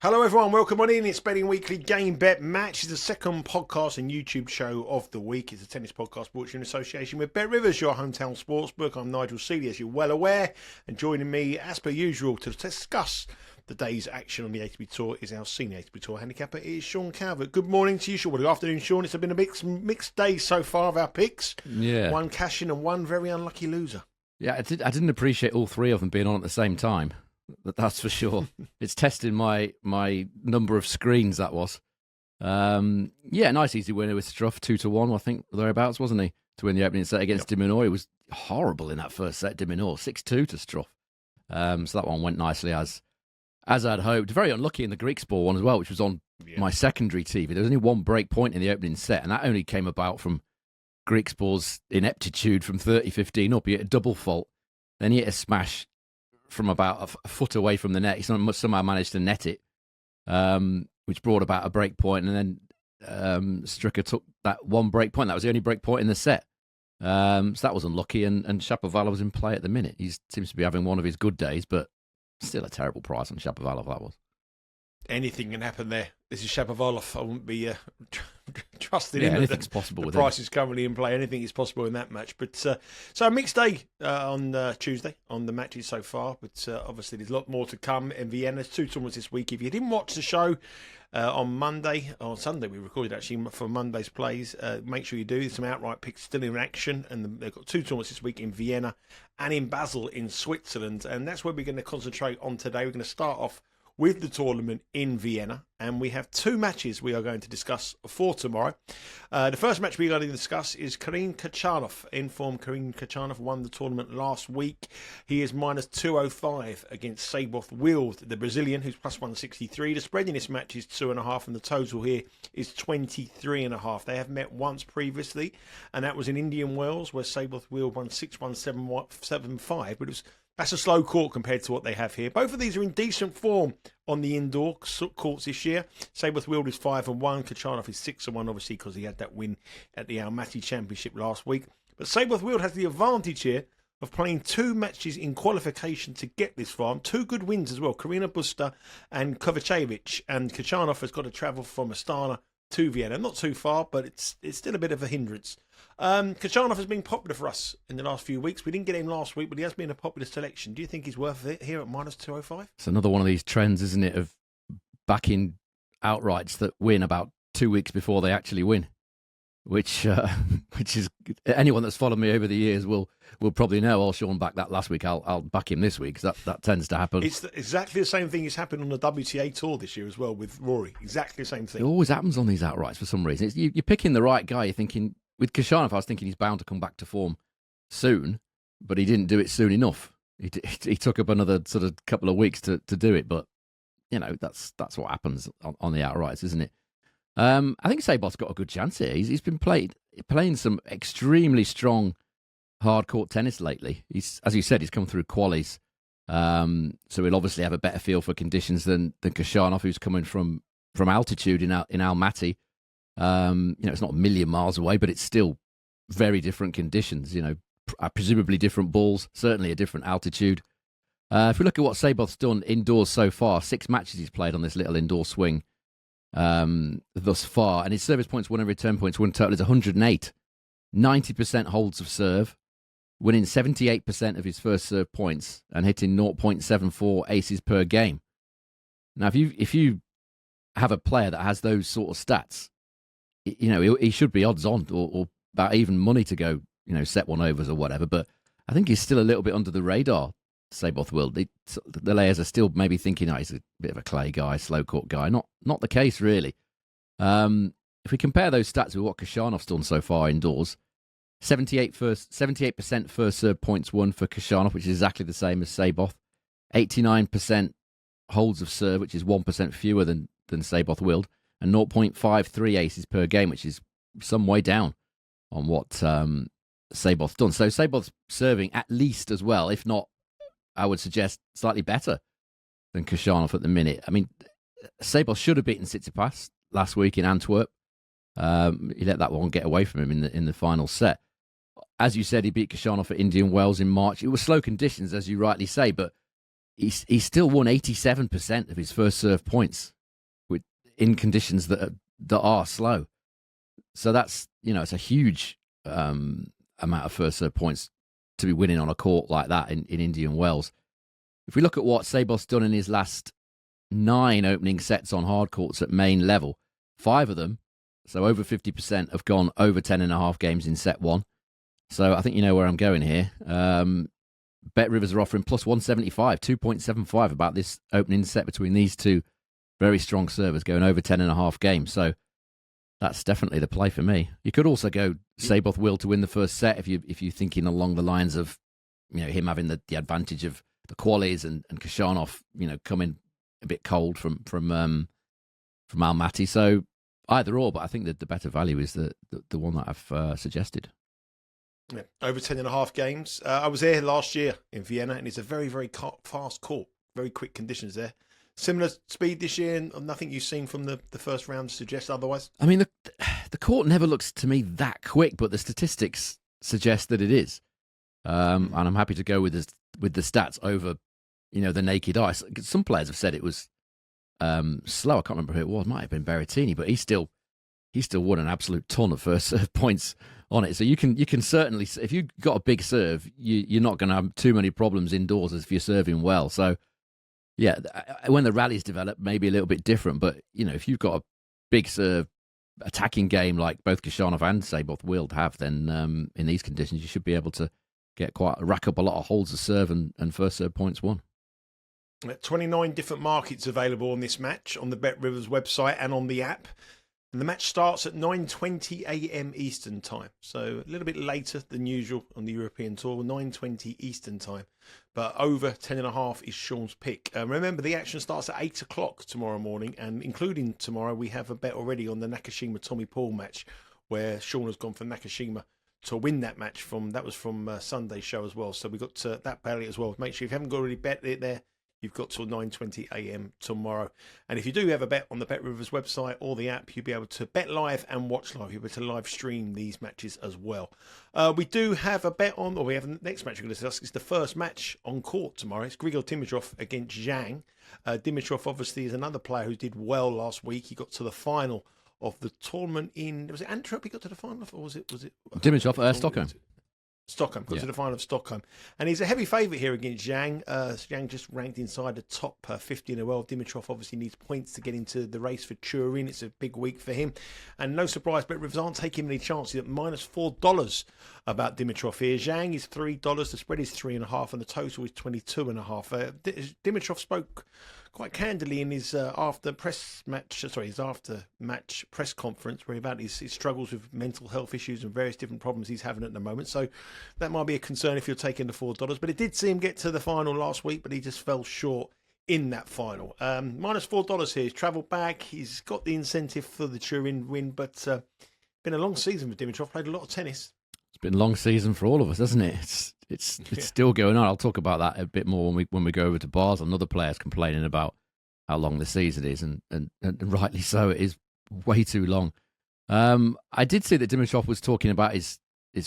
Hello everyone, welcome on in. It's Betting Weekly Game Bet Match. It's the second podcast and YouTube show of the week. It's a tennis podcast brought to you in association with Bet Rivers, your hometown sportsbook. I'm Nigel Seeley, as you're well aware, and joining me, as per usual, to discuss the day's action on the ATP Tour is our senior ATP Tour handicapper. It is Sean Calvert. Good morning to you, Sean. Good afternoon, Sean. It's been a mixed day so far of our picks. Yeah. One cash-in and one very unlucky loser. Yeah, I didn't appreciate all three of them being on at the same time. That's for sure. It's testing my number of screens, that was. Nice easy winner with Struff, 2-1, I think, thereabouts, wasn't he? To win the opening set against Dimitrov. He was horrible in that first set, Dimitrov, 6-2 to Struff. So that one went nicely as I'd hoped. Very unlucky in the Greek Sport one as well, which was on my secondary TV. There was only one break point in the opening set, and that only came about from Greek Sport's ineptitude from 30-15 up. He hit a double fault, then he hit a smash from about a foot away from the net. He somehow managed to net it, which brought about a break point, and then Stricker took that one break point. That was the only break point in the set. So that was unlucky, and Shapovalov was in play at the minute. He seems to be having one of his good days, but still a terrible price on Shapovalov, that was. Anything can happen there. This is Shapovalov. I wouldn't be trusting him. Anything's possible with him. The price is currently in play. Anything is possible in that match. But so a mixed day on Tuesday on the matches so far. But obviously there's a lot more to come in Vienna. There's two tournaments this week. If you didn't watch the show on Sunday we recorded actually for Monday's plays, make sure you do. There's some outright picks still in action, and they've got two tournaments this week in Vienna and in Basel in Switzerland, and that's where we're going to concentrate on today. We're going to start off with the tournament in Vienna, and we have two matches we are going to discuss for tomorrow. The first match we're going to discuss is Khachanov. In form, Khachanov won the tournament last week. He is minus 205 against Seyboth, the Brazilian, who's plus 163. The spread in this match is 2.5, and the total here is 23.5. They have met once previously, and that was in Indian Wells, where Seyboth won 6-1, 7-5, but that's a slow court compared to what they have here. Both of these are in decent form on the indoor courts this year. Seyboth is 5-1. Khachanov is 6-1, obviously, because he had that win at the Almaty Championship last week. But Seyboth has the advantage here of playing two matches in qualification to get this far. Two good wins as well, Carina Busta and Kovacevic. And Khachanov has got to travel from Astana to Vienna. Not too far, but it's still a bit of a hindrance. Khachanov has been popular for us in the last few weeks. We didn't get him last week, but he has been a popular selection. Do you think he's worth it here at minus 205? It's another one of these trends, isn't it, of backing outrights that win about 2 weeks before they actually win, which is anyone that's followed me over the years will probably know. Oh, Sean backed that last week. I'll back him this week, because that tends to happen. It's exactly the same thing that's happened on the WTA Tour this year as well with Rory. Exactly the same thing. It always happens on these outrights for some reason. You're picking the right guy. You're thinking, with Khachanov, I was thinking he's bound to come back to form soon, but he didn't do it soon enough. He took up another sort of couple of weeks to do it, but that's what happens on the outrights, isn't it? I think Seyboth's got a good chance here. He's been playing some extremely strong hard court tennis lately. As you said, he's come through qualies, so he'll obviously have a better feel for conditions than Khachanov, who's coming from altitude in Almaty. It's not a million miles away, but it's still very different conditions. Presumably different balls, certainly a different altitude. If we look at what Seyboth's done indoors so far, 6 matches he's played on this little indoor swing thus far, and his service points won and return points won total is 108. 90% holds of serve, winning 78% of his first serve points and hitting 0.74 aces per game. Now, if you have a player that has those sort of stats, he should be odds on or about even money to go, set one overs or whatever. But I think he's still a little bit under the radar, Seyboth will. The layers are still maybe thinking, he's a bit of a clay guy, slow court guy. Not the case, really. If we compare those stats with what Khachanov's done so far indoors, 78% first serve points won for Khachanov, which is exactly the same as Seyboth. 89% holds of serve, which is 1% fewer than Seyboth willed, and 0.53 aces per game, which is some way down on what Seyboth's done. So Seyboth's serving at least as well, if not, I would suggest, slightly better than Khachanov at the minute. I mean, Seyboth should have beaten Tsitsipas last week in Antwerp. He let that one get away from him in the final set. As you said, he beat Khachanov at Indian Wells in March. It was slow conditions, as you rightly say, but he's still won 87% of his first serve points in conditions that are slow. So that's, it's a huge amount of first serve points to be winning on a court like that in Indian Wells. If we look at what Seyboth's done in his last 9 opening sets on hard courts at main level, 5 of them, so over 50%, have gone over 10.5 games in set 1. So I think you know where I'm going here. Bet Rivers are offering plus 175, 2.75 about this opening set between these two very strong servers going over 10.5 games. So that's definitely the play for me. You could also go Seyboth will to win the first set if you're thinking along the lines of him having the advantage of the qualies and Khachanov coming a bit cold from Almaty. So either or, but I think that the better value is the one that I've suggested. Yeah, over 10.5 games. I was there last year in Vienna, and it's a very, very fast court. Very quick conditions there. Similar speed this year, and nothing you've seen from the first round suggests otherwise? I mean, the court never looks to me that quick, but the statistics suggest that it is. And I'm happy to go with the stats over, the naked eye. Some players have said it was slow. I can't remember who it was. It might have been Berrettini, but he still won an absolute ton of first serve points on it. So you can certainly, if you've got a big serve, you're not going to have too many problems indoors if you're serving well. So yeah, when the rallies develop, maybe a little bit different. But if you've got a big serve attacking game like both Khachanov and Seyboth will have, then in these conditions you should be able to rack up a lot of holds of serve and first serve points won. 29 different markets available on this match on the Bet Rivers website and on the app. And the match starts at 9:20 a.m. Eastern Time. So a little bit later than usual on the European Tour, 9:20 Eastern Time. But over 10.5 is Sean's pick. Remember, the action starts at 8 o'clock tomorrow morning. And including tomorrow, we have a bet already on the Nakashima-Tommy Paul match, where Sean has gone for Nakashima to win that match. That was from Sunday's show as well. So we got that bally as well. Make sure if you haven't already bet it there, you've got till 9:20 a.m. tomorrow. And if you do have a bet on the Bet Rivers website or the app, you'll be able to bet live and watch live. You'll be able to live stream these matches as well. We do have a bet on, or we have the next match we're going to discuss. It's the first match on court tomorrow. It's Grigor Dimitrov against Zhang. Dimitrov obviously is another player who did well last week. He got to the final of the tournament was it Antwerp he got to the final of, or was it Dimitrov, Stockholm. Stockholm, got to the final of Stockholm. And he's a heavy favourite here against Zhang. Zhang just ranked inside the top 50 in the world. Dimitrov obviously needs points to get into the race for Turin. It's a big week for him. And no surprise, Bet Rivers aren't taking any chances at -$4 about Dimitrov here. Zhang is $3, the spread is 3.5, and the total is 22.5. Dimitrov spoke quite candidly in his after match press conference, where about his struggles with mental health issues and various different problems he's having at the moment. So that might be a concern if you're taking the $4. But it did see him get to the final last week, but he just fell short in that final. -$4 here. He's travelled back. He's got the incentive for the Turin win, but been a long season with Dimitrov. Played a lot of tennis. It's been a long season for all of us, hasn't it? It's still going on. I'll talk about that a bit more when we go over to Basel. Another player's complaining about how long the season is, and rightly so. It is way too long. I did see that Dimitrov was talking about his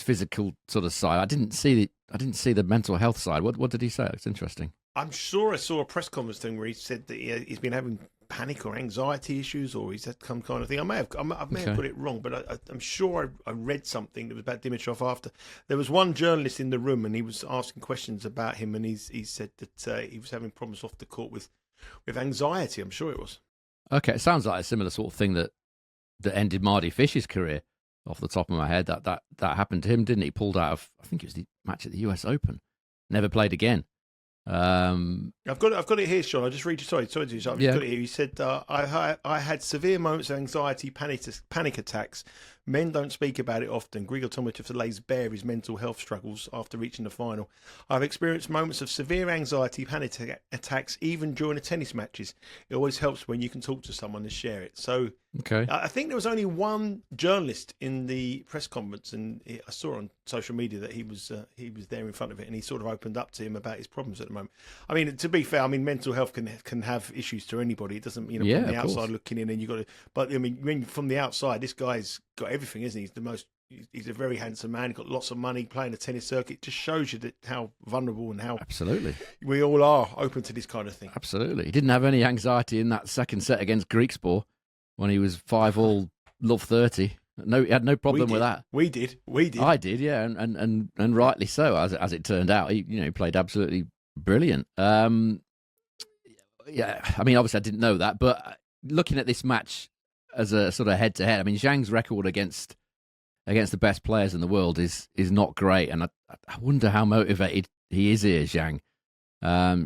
physical sort of side. I didn't see the mental health side. What did he say? It's interesting. I'm sure I saw a press conference thing where he said that he's been having panic or anxiety issues, or he's had some kind of thing. I may have got it wrong, but I'm sure I read something that was about Dimitrov after. There was one journalist in the room, and he was asking questions about him, and he said that he was having problems off the court with anxiety. I'm sure it was. Okay, it sounds like a similar sort of thing that ended Mardy Fish's career. Off the top of my head, that happened to him, didn't he? Pulled out of, I think it was the match at the US Open. Never played again. I've got it here, Sean. I'll just read you. Sorry, I've got it here. He said, I had severe moments of anxiety, panic attacks. Men don't speak about it often. Grigor Dimitrov lays bare his mental health struggles after reaching the final. I've experienced moments of severe anxiety, panic attacks, even during the tennis matches. It always helps when you can talk to someone and share it. So okay. I think there was only one journalist in the press conference, and I saw on social media that he was there in front of it, and he sort of opened up to him about his problems at the moment. I mean, to be fair, mental health can have issues to anybody. It doesn't, from the outside looking in, and you got to. But I mean, from the outside, this guy's got everything, isn't he? He's the most he's a very handsome man. He's got lots of money, playing the tennis circuit. It just shows you that how vulnerable and how absolutely we all are open to this kind of thing. Absolutely. He didn't have any anxiety in that second set against Grigor when he was 5-all, love 30. No, he had no problem with that. We did. I did, yeah, and rightly so. As it turned out, he played absolutely brilliant. Yeah, I mean, obviously I didn't know that, but looking at this match as a sort of head-to-head, I mean, Zhang's record against the best players in the world is not great, and I wonder how motivated he is here, Zhang.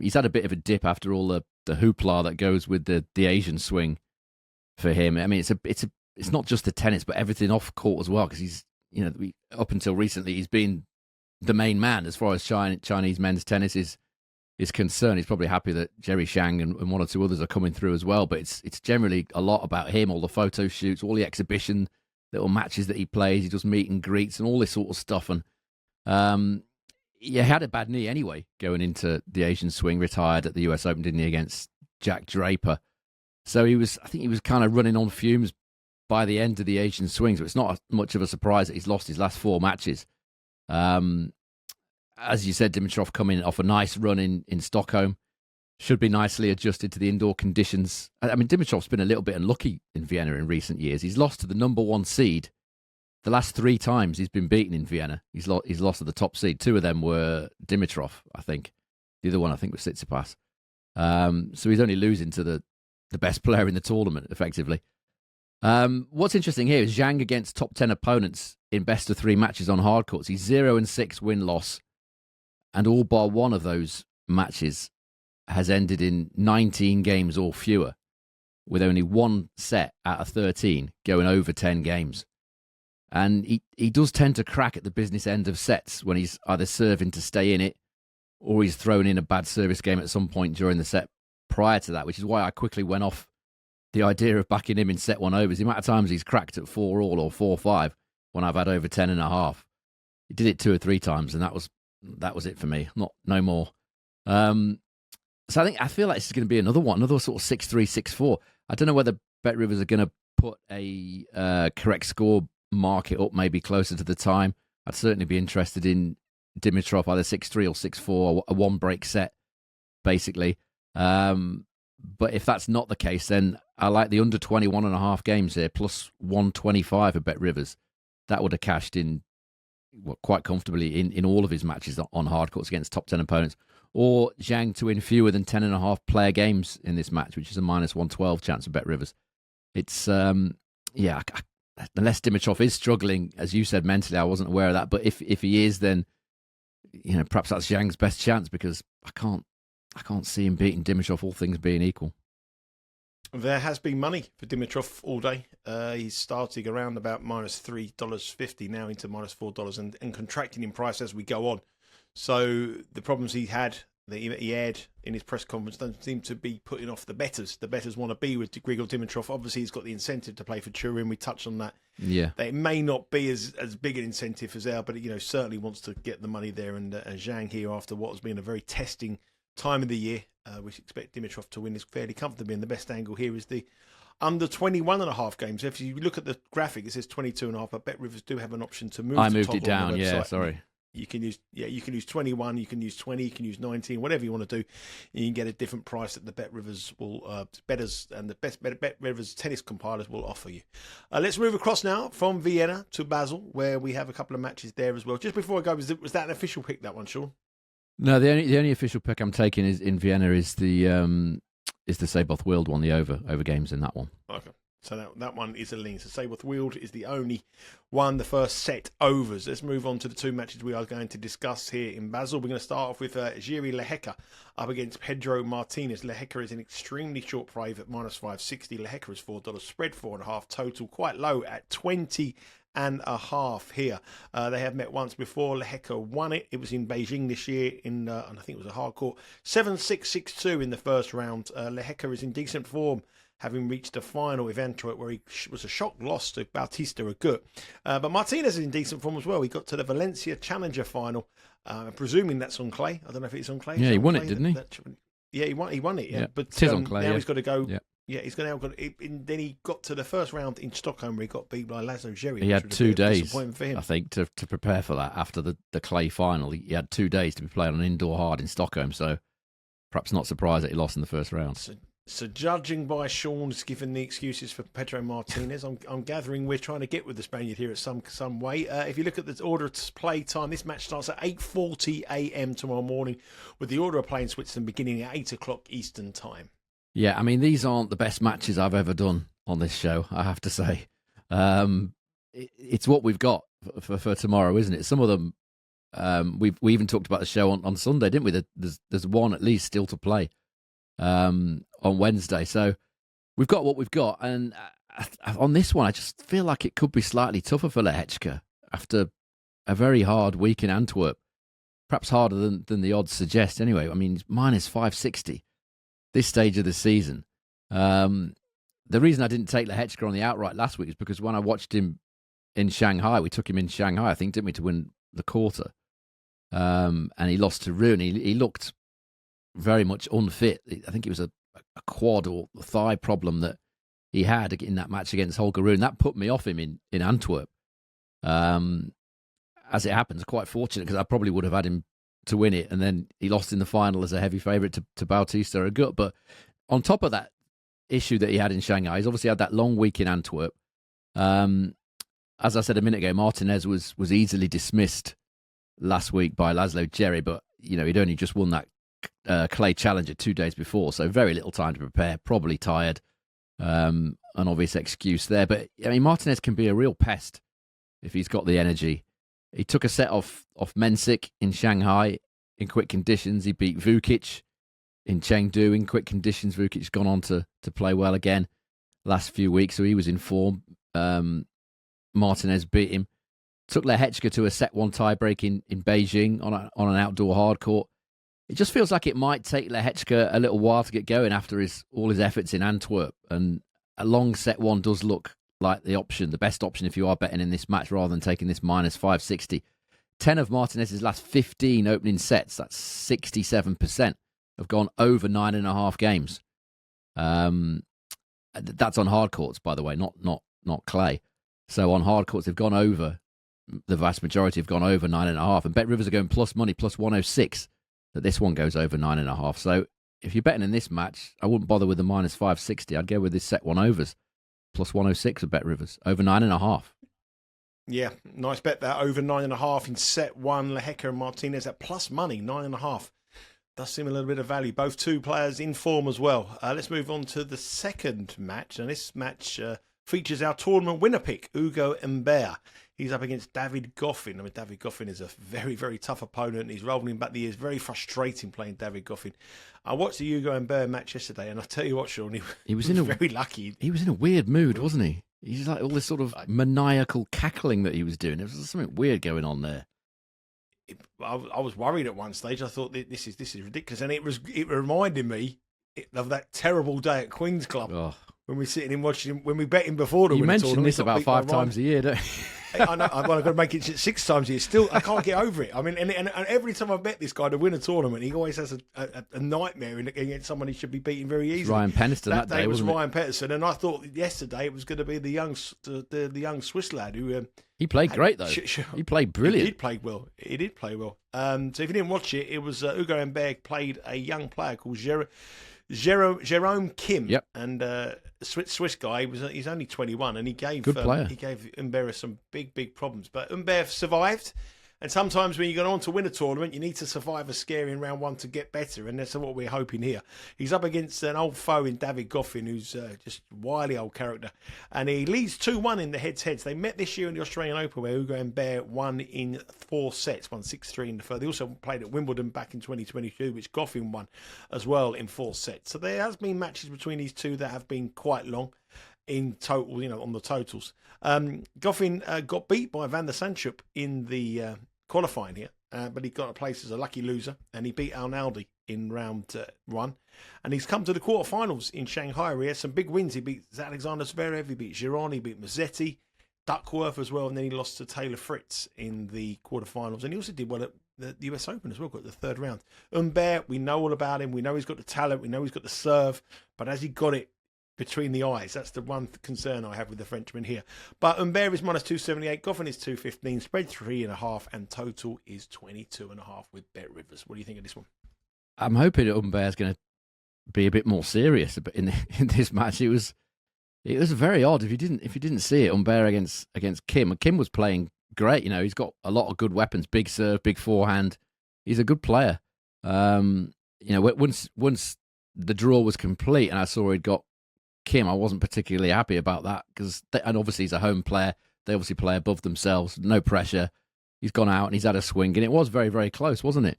He's had a bit of a dip after all the hoopla that goes with the Asian swing for him. I mean, it's not just the tennis, but everything off court as well, because he's, up until recently, he's been the main man as far as Chinese men's tennis is concerned. He's probably happy that Jiri, Zhang and one or two others are coming through as well, but it's generally a lot about him, all the photo shoots, all the exhibition little matches that he plays. He does meet and greets and all this sort of stuff. And he had a bad knee anyway going into the Asian swing, retired at the US Open, didn't he, against Jack Draper. So I think he was kind of running on fumes by the end of the Asian swing, so it's not much of a surprise that he's lost his last 4 matches. As you said, Dimitrov coming off a nice run in Stockholm, should be nicely adjusted to the indoor conditions. I mean, Dimitrov's been a little bit unlucky in Vienna in recent years. He's lost to the number 1 seed the last 3 times he's been beaten in Vienna. He's lost to the top seed. 2 of them were Dimitrov, I think. The other one, I think, was Tsitsipas. So he's only losing to the best player in the tournament, effectively. What's interesting here is Zhang against top 10 opponents in best of 3 matches on hard courts. He's 0-6 win-loss, and all bar one of those matches has ended in 19 games or fewer, with only 1 set out of 13 going over 10 games. And he does tend to crack at the business end of sets when he's either serving to stay in it or he's thrown in a bad service game at some point during the set prior to that, which is why I quickly went off the idea of backing him in set 1 overs. The amount of times he's cracked at 4-all or 4-5 when I've had over 10.5. He did it 2 or 3 times, and that was it for me. No more. So I feel like this is going to be another sort of 6-3, 6-4. I don't know whether Bet Rivers are going to put a correct score market up maybe closer to the time. I'd certainly be interested in Dimitrov either 6-3 or 6-4, a 1-break set, basically. But if that's not the case, then I like the under 21.5 games here, plus 125 at Bet Rivers. That would have cashed in quite comfortably in all of his matches on hard courts against top 10 opponents. Or Zhang to win fewer than 10.5 player games in this match, which is a minus 112 chance of Bet Rivers. It's, unless Dimitrov is struggling, as you said, mentally, I wasn't aware of that. But if he is, then, perhaps that's Zhang's best chance, because I can't see him beating Dimitrov, all things being equal. There has been money for Dimitrov all day. He's starting around about minus $3.50 now into minus $4 and contracting in price as we go on. So the problems he had in his press conference don't seem to be putting off the bettors. The bettors want to be with Grigor Dimitrov. Obviously, he's got the incentive to play for Turin. We touched on that. Yeah, it may not be as big an incentive as there, but certainly wants to get the money there. And Zhang here, after what has been a very testing time of the year, we expect Dimitrov to win this fairly comfortably. And the best angle here is the under 21.5 games. If you look at the graphic, it says 22.5. But Bet Rivers do have an option to move. I moved it down. Yeah, sorry. You can use 21, you can use 20, you can use 19, whatever you want to do. You can get a different price that the Bet Rivers will bettors and the best Bet Rivers tennis compilers will offer you. Let's move across now from Vienna to Basel, where we have a couple of matches there as well. Just before I go, was that an official pick, that one, Sean? No, the only official pick I'm taking is in Vienna is the Seyboth Wild one, the over games in that one. Okay. So that one is a lean. So Seyboth Wild is the only one, the first set overs. Let's move on to the 2 matches we are going to discuss here in Basel. We're going to start off with Jiri Lehecka up against Pedro Martinez. Lehecka is an extremely short price at minus 560. Lehecka is $4, spread 4.5 total, quite low at 20.5 here. They have met once before. Lehecka won it. It was in Beijing this year and I think it was a hard court. 7-6, 6-2 in the first round. Lehecka is in decent form, having reached the final with Antwerp, where he was a shock loss to Bautista Agut. But Martinez is in decent form as well. He got to the Valencia Challenger final. Presuming that's on clay. I don't know if it's on clay. Yeah, he won it, didn't he? Yeah, he won it. Yeah, but it is on clay, now he's got to go. Yeah. Yeah, he's going to. Then he got to the first round in Stockholm where he got beat by Laszlo Jiri. He had 2 days, I think, to prepare for that after the clay final. He had 2 days to be playing on indoor hard in Stockholm, so perhaps not surprised that he lost in the first round. So judging by Sean's given the excuses for Pedro Martinez, I'm gathering we're trying to get with the Spaniard here at some way. If you look at the order of play time, this match starts at 8:40 a.m. tomorrow morning, with the order of play in Switzerland beginning at 8 o'clock Eastern time. Yeah, I mean, these aren't the best matches I've ever done on this show, I have to say. It's what we've got for tomorrow, isn't it? Some of them, we even talked about the show on Sunday, didn't we? There's one at least still to play on Wednesday. So we've got what we've got. And on this one, I just feel like it could be slightly tougher for Lehecka after a very hard week in Antwerp. Perhaps harder than the odds suggest anyway. I mean, minus 560 this stage of the season. The reason I didn't take Lehecka on the outright last week is because when I watched him in Shanghai, we took him in Shanghai, I think, didn't we, to win the quarter. And he lost to Rune. He looked very much unfit. I think it was a quad or thigh problem that he had in that match against Holger Rune. That put me off him in Antwerp. As it happens, quite fortunate because I probably would have had him to win it, and then he lost in the final as a heavy favourite to Bautista Agut. But on top of that issue that he had in Shanghai, he's obviously had that long week in Antwerp. As I said a minute ago, Martinez was easily dismissed last week by Laszlo Jiri, but he'd only just won that clay challenger 2 days before, so very little time to prepare, probably tired. An obvious excuse there. But I mean, Martinez can be a real pest if he's got the energy. He took a set off Mensik in Shanghai in quick conditions. He beat Vukic in Chengdu in quick conditions. Vukic's gone on to play well again last few weeks, so he was in form. Martinez beat him. Took Lehecka to a set 1 tiebreak in Beijing on an outdoor hard court. It just feels like it might take Lehecka a little while to get going after all his efforts in Antwerp. And a long set 1 does look like the best option if you are betting in this match rather than taking this minus 560. 10 of Martinez's last 15 opening sets, that's 67%, have gone over 9.5 games. That's on hard courts, by the way, not clay. So on hard courts, they've gone over, the vast majority have gone over 9.5. And Bet Rivers are going plus money, plus 106, that this one goes over 9.5. So if you're betting in this match, I wouldn't bother with the minus 560. I'd go with this set 1 overs. Plus 106 at Bet Rivers, over 9.5. Yeah, nice bet that, over 9.5 in set 1. Lehecka and Martinez at plus money, 9.5. Does seem a little bit of value. Both two players in form as well. Let's move on to the second match. And this match features our tournament winner pick, Hugo Humbert. He's up against David Goffin. I mean, David Goffin is a very, very tough opponent. He's rolling back the years. Very frustrating playing David Goffin. I watched the Hugo Humbert match yesterday, and I tell you what, Sean, he was very lucky. He was in a weird mood, wasn't he? He's like all this sort of maniacal cackling that he was doing. There was something weird going on there. I was worried at one stage. I thought this is ridiculous, and it reminded me of that terrible day at Queen's Club. Oh. When we're sitting and watching him, when we bet him before the winter tournament. You mentioned this about 5 times a year, don't you? I know, I've got to make it 6 times a year. Still, I can't get over it. I mean, and every time I bet this guy to win a tournament, he always has a nightmare against someone he should be beating very easily. Ryan Penniston that day, was wasn't Ryan Pettersson, and I thought yesterday it was going to be the young Swiss lad who. He played great though. He played brilliant. He did play well. So if you didn't watch it, it was Hugo Humbert played a young player called Jerome Kim, yep. And Swiss guy. He's only 21, and he gave Humbert some big problems. But Humbert survived, and sometimes when you're going on to win a tournament, you need to survive a scare in round 1 to get better, and that's what we're hoping here. He's up against an old foe in David Goffin, who's just wily old character, and he leads 2-1 in the heads-to-heads. They met this year in the Australian Open, where Hugo Humbert won in 4 sets, won 6-3 in the third. They also played at Wimbledon back in 2022, which Goffin won as well in 4 sets. So there has been matches between these two that have been quite long in total, on the totals. Goffin got beat by Van der Sandschulp in the qualifying here, but he got a place as a lucky loser, and he beat Arnaldi in round 1. And he's come to the quarterfinals in Shanghai, where he has some big wins. He beat Alexander Zverev, he beat Giron, he beat Mazzetti, Duckworth as well, and then he lost to Taylor Fritz in the quarterfinals. And he also did well at the US Open as well, got the 3rd round. Humbert, we know all about him. We know he's got the talent. We know he's got the serve. But has he got it between the eyes. That's the one concern I have with the Frenchman here. But Humbert is minus 278, Goffin is 215, spread 3.5, and total is 22.5 with Bet Rivers. What do you think of this one? I'm hoping that Humbert's going to be a bit more serious in this match. It was very odd. If you didn't see it, Humbert against Kim. Kim was playing great. You know, he's got a lot of good weapons, big serve, big forehand. He's a good player. You know, once the draw was complete and I saw he'd got Kim, I wasn't particularly happy about that and obviously he's a home player. They obviously play above themselves, no pressure. He's gone out and he's had a swing, and it was very, very close, wasn't it?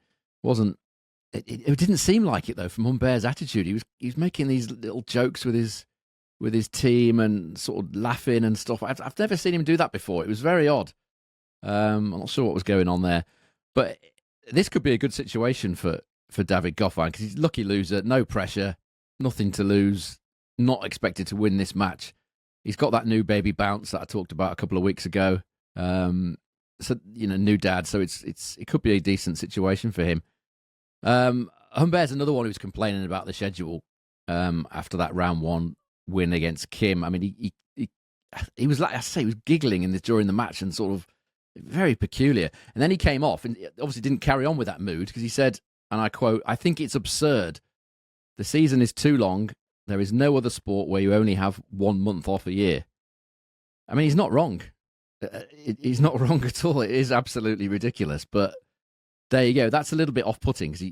It didn't seem like it though from Humbert's attitude. He was making these little jokes with his team and sort of laughing and stuff. I've never seen him do that before. It was very odd. I'm not sure what was going on there, but this could be a good situation for David Goffin because he's a lucky loser, no pressure, nothing to lose. Not expected to win this match. He's got that new baby bounce that I talked about a couple of weeks ago. So you know, new dad. So it could be a decent situation for him. Humbert's another one who's complaining about the schedule after that round one win against Kim. I mean, he was like I say, he was giggling during the match and sort of very peculiar. And then he came off and obviously didn't carry on with that mood because he said, and I quote, "I think it's absurd. The season is too long. There is no other sport where you only have 1 month off a year." I mean, he's not wrong. He's not wrong at all. It is absolutely ridiculous. But there you go. That's a little bit off-putting because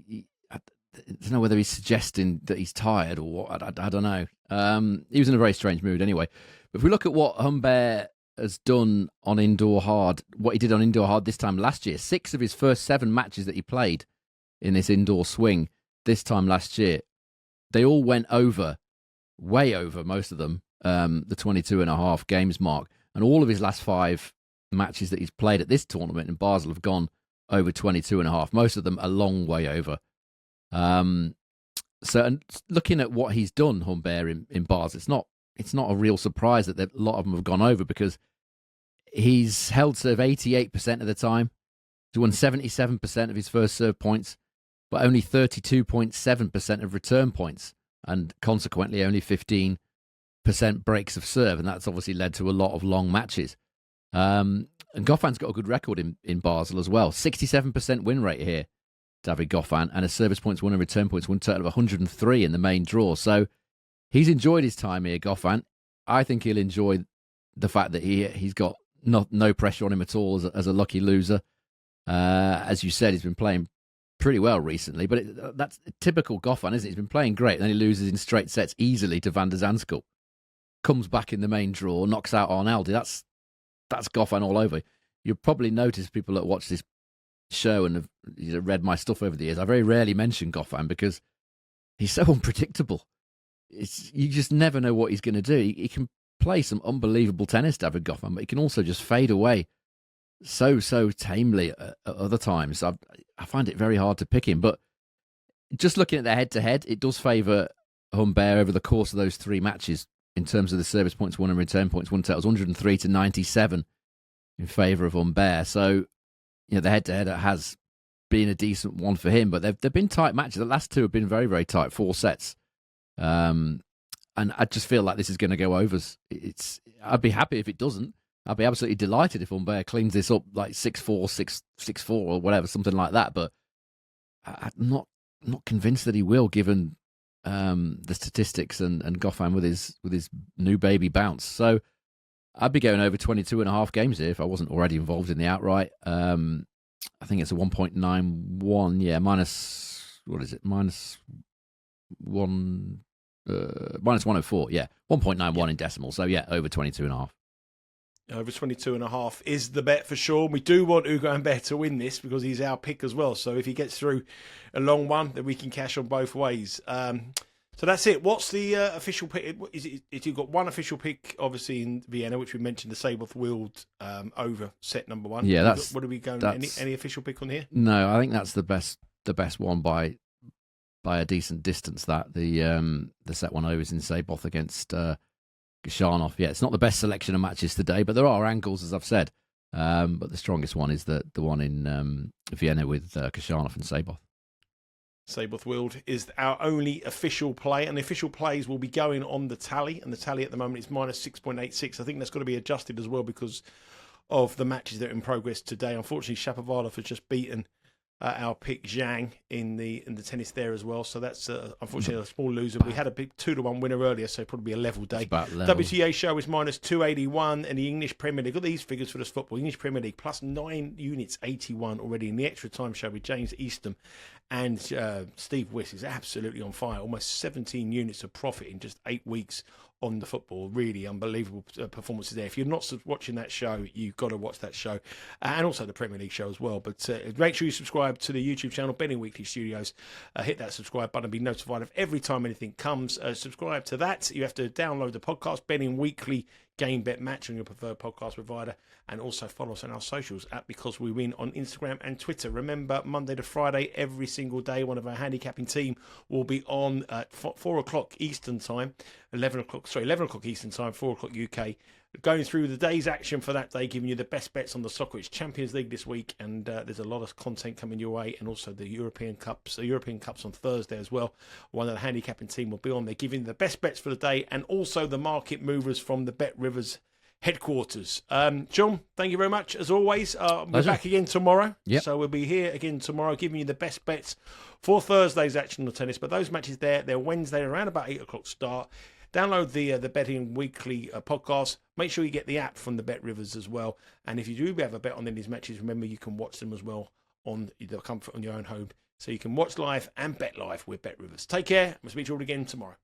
I don't know whether he's suggesting that he's tired or what. I don't know. He was in a very strange mood anyway. But if we look at what Humbert has done on indoor hard, what he did on indoor hard this time last year, 6 of his first 7 matches that he played in this indoor swing this time last year, they all went over. Way over, most of them, the 22.5 games mark. And all of his last 5 matches that he's played at this tournament in Basel have gone over 22.5. Most of them a long way over. So, and looking at what he's done, Humbert, in Basel, it's not a real surprise that a lot of them have gone over because he's held serve 88% of the time. He's won 77% of his first serve points, but only 32.7% of return points. And consequently, only 15% breaks of serve. And that's obviously led to a lot of long matches. And Goffin's got a good record in Basel as well. 67% win rate here, David Goffin, and a service points won and return points won total of 103 in the main draw. So he's enjoyed his time here, Goffin. I think he'll enjoy the fact that he's got no pressure on him at all as a lucky loser. As you said, he's been playing pretty well recently, but that's typical Goffin, isn't it? He's been playing great, and then he loses in straight sets easily to Van der Zandschulp. Comes back in the main draw, knocks out Arnaldi. That's Goffin all over. You'll probably notice people that watch this show and have read my stuff over the years, I very rarely mention Goffin because he's so unpredictable. You just never know what he's going to do. He can play some unbelievable tennis, David Goffin, but he can also just fade away so tamely at other times. I find it very hard to pick him, but just looking at the head-to-head, it does favour Humbert over the course of those 3 matches in terms of the service points won and return points won totals, 103 to 97 in favour of Humbert. So, you know, the head-to-head has been a decent one for him, but they've been tight matches. The last 2 have been very, very tight, 4 sets. And I just feel like this is going to go overs. I'd be happy if it doesn't. I'd be absolutely delighted if Humbert cleans this up like 6-4, 6-4 or whatever, something like that. But I'm not convinced that he will, given the statistics and Goffin with his new baby bounce. So I'd be going over 22.5 games here if I wasn't already involved in the outright. I think it's a 1.91. Yeah, what is it? Minus 104. Yeah, 1.91 in decimal. So yeah, over 22.5. Over 22.5 is the bet for sure. We do want Ugo Humbert to win this because he's our pick as well. So if he gets through a long one, then we can cash on both ways. So that's it. What's the official pick? You've got one official pick, obviously, in Vienna, which we mentioned, the Seyboth Wild over set number 1. Yeah, what are we going? Any official pick on here? No, I think that's the best one by a decent distance. That the set 1 over is in Seyboth against Khachanov. Yeah, it's not the best selection of matches today, but there are angles, as I've said. But the strongest one is the one in Vienna with Khachanov and Seyboth. Seyboth Wild is our only official play, and the official plays will be going on the tally, and the tally at the moment is minus 6.86. I think that's got to be adjusted as well because of the matches that are in progress today. Unfortunately, Shapovalov has just beaten our pick Zhang in the tennis there as well, so that's unfortunately a small loser. We had a big 2-1 winner earlier, so probably a level day. WTA show is minus 281, and the English Premier League, got these figures for this football. English Premier League plus 9 units, 81 already. In the extra time show with James Eastham and Steve Wiss is absolutely on fire. Almost 17 units of profit in just 8 weeks on the football. Really unbelievable performances there. If you're not watching that show, you've got to watch that show, and also the Premier League show as well. But make sure you subscribe to the YouTube channel, Betting Weekly Studios. Hit that subscribe button, be notified of every time anything comes. Subscribe to that. You have to download the podcast, Betting Weekly Game Bet Match, on your preferred podcast provider, and also follow us on our socials at Because We Win on Instagram and Twitter. Remember, Monday to Friday, every single day, one of our handicapping team will be on at 4 o'clock Eastern Time, 11 o'clock Eastern Time, 4 o'clock UK, going through the day's action for that day, giving you the best bets on the soccer. It's Champions League this week, and there's a lot of content coming your way, and also the European Cups on Thursday as well. One of the handicapping team will be on there, giving the best bets for the day, and also the market movers from the Bet Rivers headquarters. John, thank you very much as always. We're back again tomorrow. Yep. So we'll be here again tomorrow, giving you the best bets for Thursday's action on tennis. But those matches they're Wednesday around about 8 o'clock start. Download the Betting Weekly podcast. Make sure you get the app from the Bet Rivers as well. And if you do have a bet on these matches, remember you can watch them as well on the comfort on your own home. So you can watch live and bet live with Bet Rivers. Take care. We'll speak to you all again tomorrow.